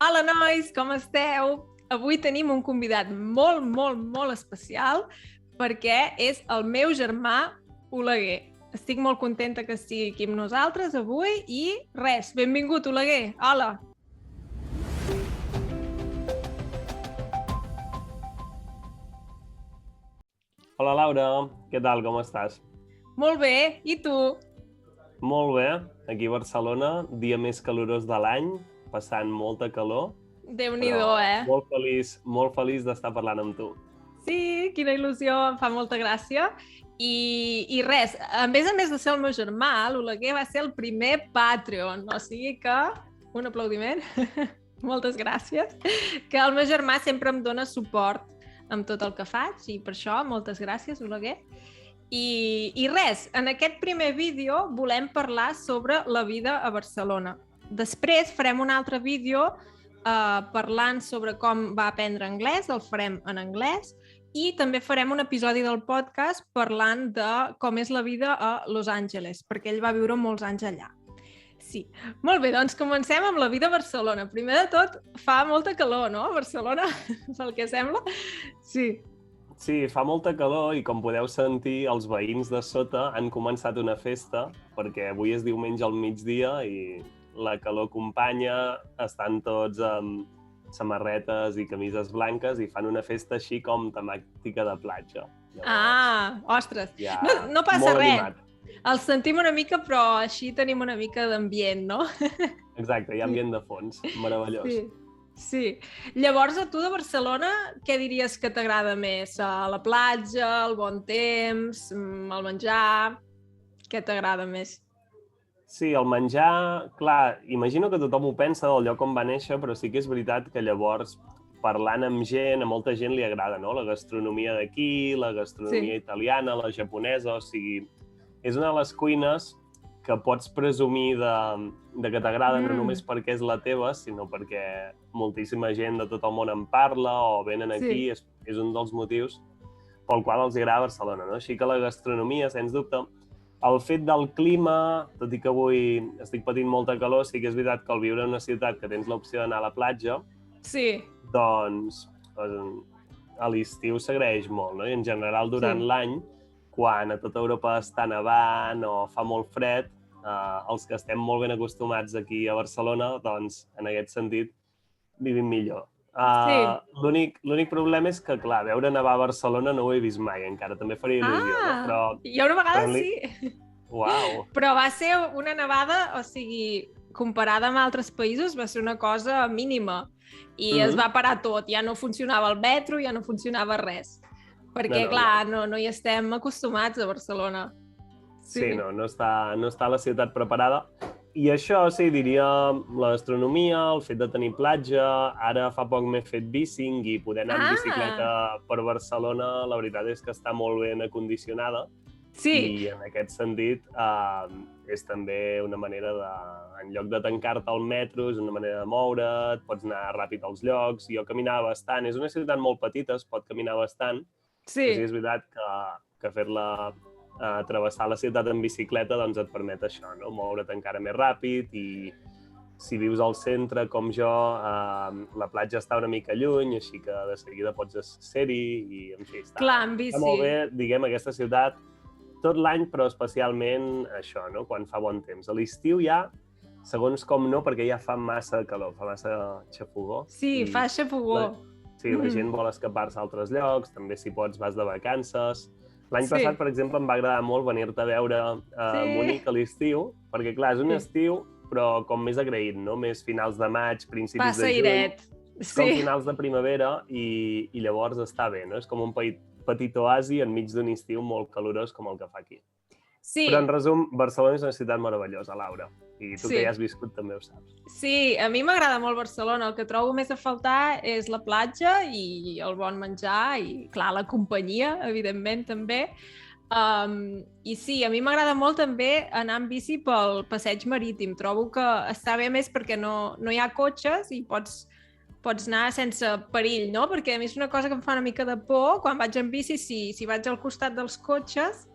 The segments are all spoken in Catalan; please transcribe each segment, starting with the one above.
Hola, nois, com esteu? Avui tenim un convidat molt especial perquè és el meu germà Oleguer. Estic molt contenta que estigui aquí amb nosaltres avui i res, benvingut, Oleguer. Hola. Hola Laura, què tal, com estàs? Molt bé, i tu? Molt bé, aquí a Barcelona, dia més calorós de l'any, passant molta calor, Déu-n'hi-do, però molt feliç d'estar parlant amb tu. Sí, quina il·lusió, em fa molta gràcia. I res, a més de ser el meu germà, l'Oleguer va ser el primer Patreon, o sigui que, un aplaudiment, moltes gràcies, que el meu germà sempre em dona suport amb tot el que faig i per això moltes gràcies, Oleguer. I res, en aquest primer vídeo volem parlar sobre la vida a Barcelona. Després farem un altre vídeo parlant sobre com va aprendre anglès, el farem en anglès, i també farem un episodi del podcast parlant de com és la vida a Los Angeles, perquè ell va viure molts anys allà. Sí. Molt bé, doncs comencem amb la vida a Barcelona. Primer de tot, fa molta calor, no? A Barcelona, pel que sembla. Sí. Sí, fa molta calor i com podeu sentir, els veïns de sota han començat una festa perquè avui és diumenge al migdia i la calor acompanya, estan tots amb samarretes i camises blanques i fan una festa així com temàtica de platja. Llavors, ostres, ja no passa molt res. Animat. El sentim una mica, però així tenim una mica d'ambient, no? Exacte, hi ha ambient de fons, meravellós. Sí. Sí. Llavors, a tu de Barcelona, què diries que t'agrada més? La platja, el bon temps, el menjar... Què t'agrada més? Sí, el menjar, clar, imagino que tothom ho pensa del lloc on va néixer, però sí que és veritat que llavors, parlant amb gent, a molta gent li agrada, no? La gastronomia d'aquí, la gastronomia italiana, la japonesa, o sigui, és una de les cuines que pots presumir de que t'agrada no només perquè és la teva, sinó perquè moltíssima gent de tot el món en parla o venen aquí, és un dels motius pel qual els agrada Barcelona, no? Així que la gastronomia, sens dubte, el fet del clima, tot i que avui estic patint molta calor, sí que és veritat que al viure en una ciutat que tens l'opció d'anar a la platja, doncs a l'estiu s'agraeix molt, no? I en general durant l'any, quan a tota Europa està nevant o fa molt fred, els que estem molt ben acostumats aquí a Barcelona, doncs en aquest sentit vivim millor. L'únic problema és que, clar, veure nevar a Barcelona no ho he vist mai encara, també faria il·lusió, no? Però jo una vegada sí. Uau! Però va ser una nevada, o sigui, comparada amb altres països, va ser una cosa mínima. I es va parar tot, ja no funcionava el metro, ja no funcionava res. Perquè, clar, no hi estem acostumats a Barcelona. Sí, no està la ciutat preparada. I això, sí, diria la gastronomia, el fet de tenir platja, ara fa poc m'he fet bicing i poder anar en bicicleta per Barcelona, la veritat és que està molt ben acondicionada. Sí. I en aquest sentit és també una manera de, en lloc de tancar-te al metro, és una manera de moure't, pots anar ràpid als llocs. Jo caminava bastant, és una ciutat molt petita, es pot caminar bastant. Sí. I és veritat que fer-la travessar la ciutat en bicicleta doncs et permet això, no? Moure't encara més ràpid i si vius al centre com jo, la platja està una mica lluny, així que de seguida pots ser-hi i en fi, està molt bé, diguem, aquesta ciutat tot l'any, però especialment això, no? Quan fa bon temps. A l'estiu ja, segons com no, perquè ja fa massa calor, fa massa xafogó. Sí, fa xafogó. Sí, la gent vol escapar-se a altres llocs, també si pots vas de vacances. L'any passat, per exemple, em va agradar molt venir-te a veure a Munic a l'estiu, perquè, clar, és un estiu, però com més agraït, no? Més finals de maig, principis de juny. Com finals de primavera i llavors està bé, no? És com un petit oasi enmig d'un estiu molt calorós com el que fa aquí. Sí. Però, en resum, Barcelona és una ciutat meravellosa, Laura. I tu que ja has viscut també ho saps. Sí, a mi m'agrada molt Barcelona. El que trobo més a faltar és la platja i el bon menjar i, clar, la companyia, evidentment, també. I sí, a mi m'agrada molt també anar en bici pel passeig marítim. Trobo que està bé més perquè no hi ha cotxes i pots anar sense perill, no? Perquè a mi és una cosa que em fa una mica de por. Quan vaig en bici, si vaig al costat dels cotxes,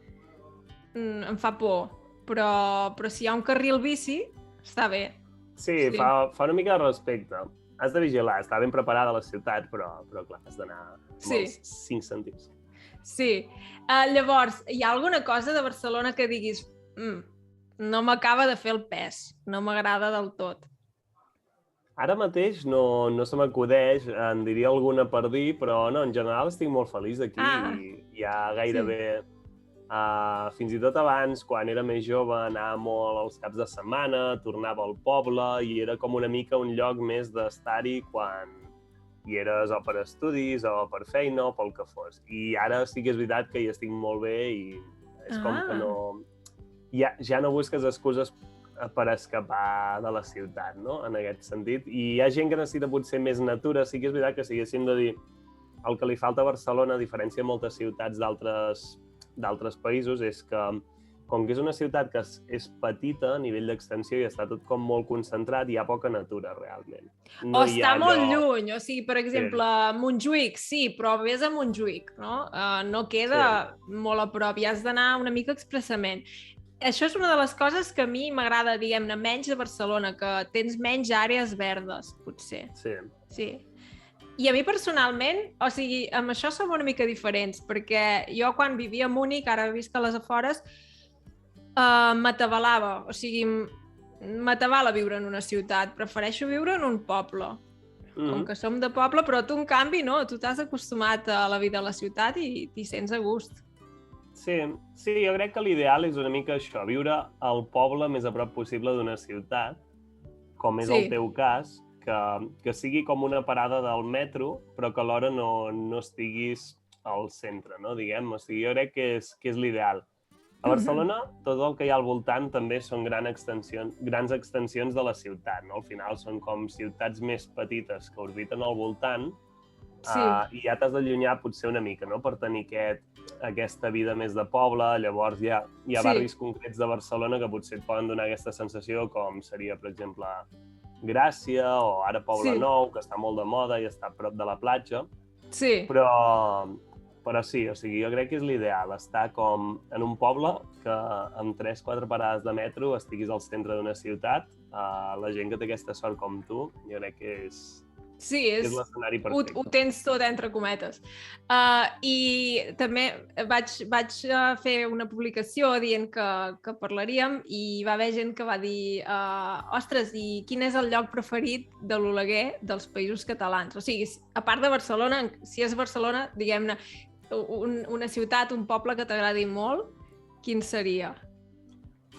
em fa por. Però si hi ha un carril bici, està bé. Sí, fa una mica de respecte. has de vigilar, està ben preparada la ciutat, però clar, has d'anar amb els 5 cèntims. Sí. Llavors, hi ha alguna cosa de Barcelona que diguis no m'acaba de fer el pes, no m'agrada del tot? Ara mateix no se m'acudeix, en diria alguna per dir, però no, en general estic molt feliç d'aquí i ja gairebé... fins i tot abans, quan era més jove, anava molt als caps de setmana, tornava al poble i era com una mica un lloc més d'estar-hi quan hi eres o per estudis o per feina o pel que fos. I ara sí que és veritat que hi estic molt bé i és com que no... Ja no busques excuses per escapar de la ciutat, no?, en aquest sentit. I hi ha gent que necessita potser més natura. Sí que és veritat que si haguéssim de dir el que li falta a Barcelona, a diferència de moltes ciutats d'altres països, és que, com que és una ciutat que és petita a nivell d'extensió i està tot com molt concentrat, hi ha poca natura, realment. O està molt lluny, o sigui, per exemple, Montjuïc, sí, però vés a Montjuïc, no? No queda molt a prop i has d'anar una mica expressament. Això és una de les coses que a mi m'agrada, diguem-ne, menys de Barcelona, que tens menys àrees verdes, potser. Sí. I a mi personalment, o sigui, amb això som una mica diferents, perquè jo quan vivia a Múnich, ara visc a les afores, m'atabalava, o sigui, m'atabala viure en una ciutat, prefereixo viure en un poble. Com que som de poble, però tu, en canvi, no, tu t'has acostumat a la vida a la ciutat i t'hi sents a gust. Sí, jo crec que l'ideal és una mica això, viure al poble més a prop possible d'una ciutat, com és el teu cas, que sigui com una parada del metro, però que alhora no estiguis al centre, no? Diguem, o sigui, jo crec que és l'ideal. A Barcelona, tot el que hi ha al voltant també són grans extensions de la ciutat, no? Al final són com ciutats més petites que orbiten al voltant i ja t'has d'allunyar potser una mica, no?, per tenir aquesta vida més de poble. Llavors hi ha barris concrets de Barcelona que potser et poden donar aquesta sensació, com seria, per exemple, Gràcia o ara Poble Nou, que està molt de moda i està a prop de la platja. Sí. Però sí, o sigui, jo crec que és l'ideal, estar com en un poble que amb 3-4 parades de metro estiguis al centre d'una ciutat. La gent que té aquesta sort com tu, jo crec que és l'escenari perfecte. Ho tens tot entre cometes. I també vaig fer una publicació dient que parlaríem i va haver gent que va dir ostres, i quin és el lloc preferit de l'Oleguer dels Països Catalans? O sigui, a part de Barcelona, si és Barcelona, diguem-ne, una ciutat, un poble que t'agradi molt, quin seria?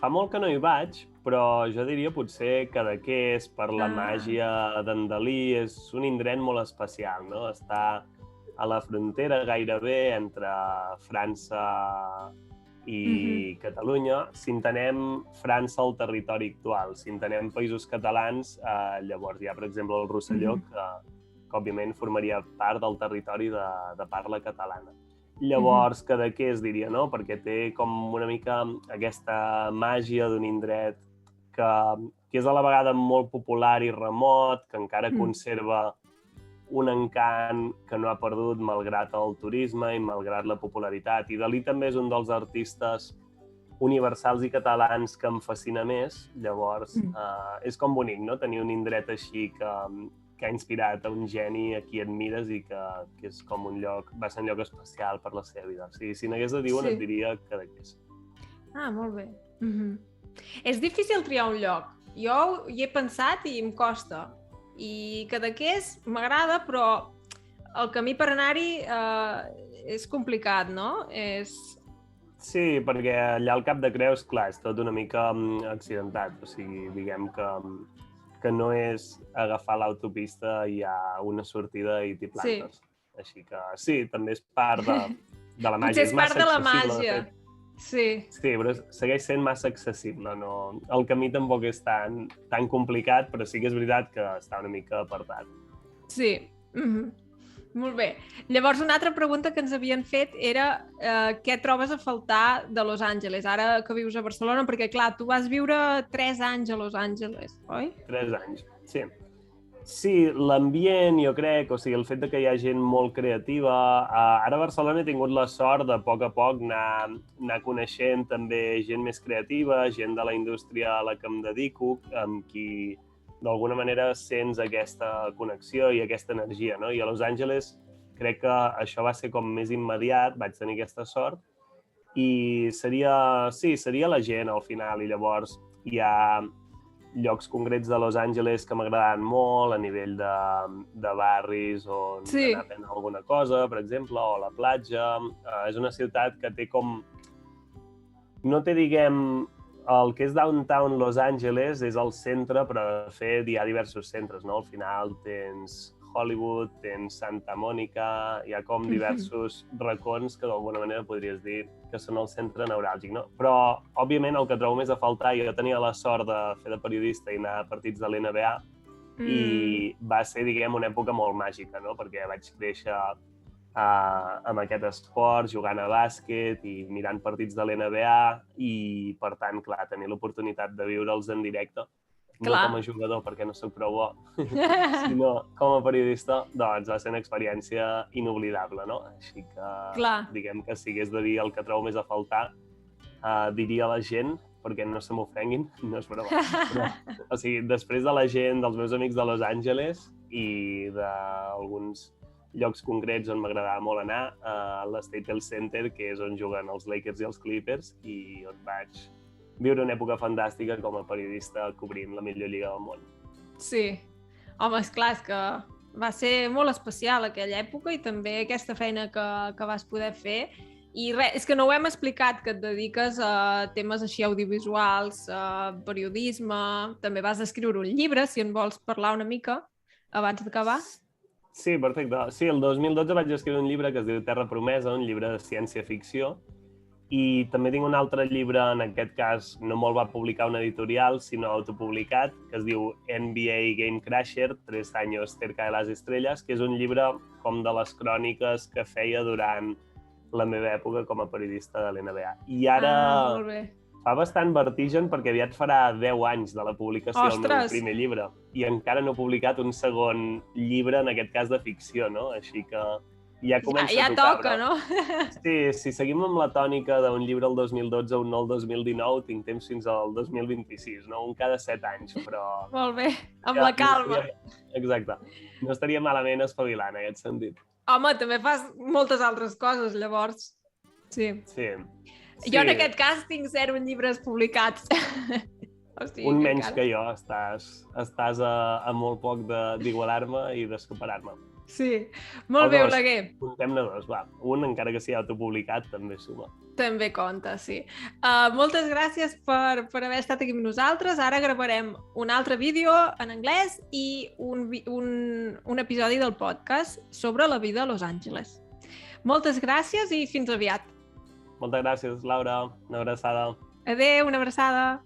Fa molt que no hi vaig, però jo diria potser Cadaqués, per la màgia d'en Dalí. És un indret molt especial, no? Està a la frontera gairebé entre França i Catalunya. Si entenem França al territori actual, si entenem Països Catalans, llavors hi ha, per exemple, el Rosselló, que òbviament formaria part del territori de parla catalana. Llavors, Cadaqués, diria, no? Perquè té com una mica aquesta màgia d'un indret que és a la vegada molt popular i remot, que encara conserva un encant que no ha perdut malgrat el turisme i malgrat la popularitat. I Dalí també és un dels artistes universals i catalans que em fascina més. Llavors, és com bonic, no?, tenir un indret així que ha inspirat a un geni a qui admires i que és com va ser un lloc especial per la seva vida. O sigui, si n'hagués de dir un, et diria Cadaqués. Molt bé. És difícil triar un lloc. Jo hi he pensat i em costa. I Cadaqués m'agrada, però el camí per anar-hi és complicat, no? Sí, perquè allà al Cap de Creus, clar, és tot una mica accidentat. O sigui, diguem que no és agafar l'autopista i hi ha una sortida i t'hi plantes. Així que sí, també és part de la màgia. Potser és part de la màgia. Sí, però segueix sent massa accessible. El camí tampoc és tan complicat, però sí que és veritat que està una mica apartat. Sí. Molt bé. Llavors, una altra pregunta que ens havien fet era què trobes a faltar de Los Angeles, ara que vius a Barcelona? Perquè, clar, tu vas viure 3 anys a Los Angeles, oi? 3 anys, sí. Sí, l'ambient, jo crec, o sigui, el fet que hi ha gent molt creativa. Ara a Barcelona he tingut la sort de, a poc anar coneixent també gent més creativa, gent de la indústria a la que em dedico, amb qui d'alguna manera sents aquesta connexió i aquesta energia, no? I a Los Angeles crec que això va ser com més immediat, vaig tenir aquesta sort, i seria la gent al final, i llavors hi ha llocs concrets de Los Angeles que m'agraden molt a nivell de barris on anar a prendre alguna cosa, per exemple, o la platja. És una ciutat que té com... No té, diguem, el que és downtown Los Angeles és el centre, però de fet hi ha diversos centres, no? Al final tens Hollywood, tens Santa Mònica, hi ha com diversos racons que d'alguna manera podries dir que són el centre neuràlgic, no? Però, òbviament, el que trobo més a faltar, jo tenia la sort de fer de periodista i anar a partits de l'NBA i va ser, diguem, una època molt màgica, no? Perquè vaig créixer amb aquest esport, jugant a bàsquet i mirant partits de l'NBA i, per tant, clar, tenir l'oportunitat de viure'ls en directe, no com a jugador perquè no soc prou bo, sinó com a periodista, doncs va ser una experiència inoblidable, no? Així que, diguem que si hagués de dir el que trobo més a faltar, diria a la gent, perquè no se m'ofenguin, no és broma. Però, o sigui, després de la gent, dels meus amics de Los Angeles i d'alguns llocs concrets on m'agradava molt anar, a l'Staples Center, que és on juguen els Lakers i els Clippers, i on vaig viure una època fantàstica com a periodista cobrint la millor lliga del món. Sí. Home, esclar, és que va ser molt especial aquella època i també aquesta feina que vas poder fer. I res, és que no ho hem explicat, que et dediques a temes així audiovisuals, periodisme, també vas escriure un llibre, si en vols parlar una mica, abans d'acabar. Sí, perfecte. Sí, el 2012 vaig escriure un llibre que es diu Terra Promesa, un llibre de ciència-ficció, i també tinc un altre llibre, en aquest cas no me'l va publicar una editorial, sinó autopublicat, que es diu NBA Game Crasher, 3 anys cerca de les estrelles, que és un llibre com de les cròniques que feia durant la meva època com a periodista de l'NBA. I ara fa bastant vertigen perquè aviat farà 10 anys de la publicació del meu primer llibre i encara no he publicat un segon llibre, en aquest cas de ficció, no? Així que ja comença a tocar. Toca, no? Sí, si seguim amb la tònica d'un llibre el 2012 o un nou el 2019, tinc temps fins al 2026, no? Un cada 7 anys, però... Molt bé, amb la calma. Exacte. No estaria malament espavilant, en aquest sentit. Home, també fas moltes altres coses, llavors. Sí. Jo, en aquest cas, tinc 0 llibres publicats. Un menys que jo. Estàs a molt poc d'igualar-me i d'escaparar-me. Sí. Molt bé, Oleguer. Contem-ne 2, va. Un, encara que sigui autopublicat, també suma. També compta, sí. Moltes gràcies per haver estat aquí amb nosaltres. Ara gravarem un altre vídeo en anglès i un episodi del podcast sobre la vida a Los Angeles. Moltes gràcies i fins aviat. Moltes gràcies, Laura. Una abraçada. Adéu, una abraçada.